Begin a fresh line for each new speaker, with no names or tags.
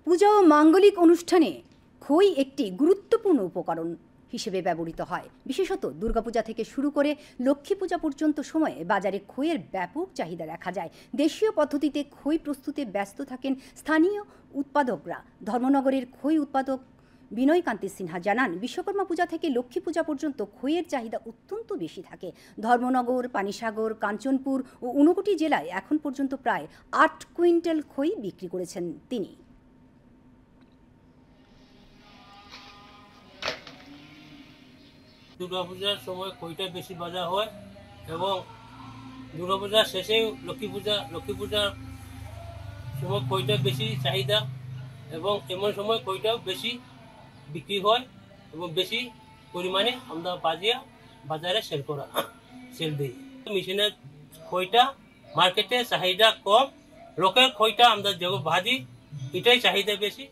পূজা ও মাঙ্গলিক অনুষ্ঠানে খই একটি গুরুত্বপূর্ণ উপকরণ হিসেবে ব্যবহৃত হয়। বিশেষত দুর্গাপূজা থেকে শুরু করে লক্ষ্মী পূজা পর্যন্ত সময়ে বাজারে খইয়ের ব্যাপক চাহিদা দেখা যায়। দেশীয় পদ্ধতিতে খই প্রস্তুতে ব্যস্ত থাকেন স্থানীয় উৎপাদকরা। ধর্মনগরের খই উৎপাদক বিনয়কান্তি সিনহা জানান, বিশ্বকর্মা পূজা থেকে লক্ষ্মী পূজা পর্যন্ত খইয়ের চাহিদা অত্যন্ত বেশি থাকে। ধর্মনগর, পানিসাগর, কাঞ্চনপুর ও ঊনকোটি জেলায় এখন পর্যন্ত প্রায় ৮ কুইন্টাল খই বিক্রি করেছেন তিনি।
দুর্গাপূজার সময় খইটা বেশি বাজার হয় এবং দুর্গাপূজার শেষে লক্ষ্মী পূজার সময় খইটা বেশি চাহিদা এবং এমন সময় খইটাও বেশি বিক্রি হয় এবং বেশি পরিমাণে আমরা বাজারে সেল দিই। মেশিনের খইটা মার্কেটে চাহিদা কম, লোকের খইটা আমরা যে ভাজি এটাই চাহিদা বেশি।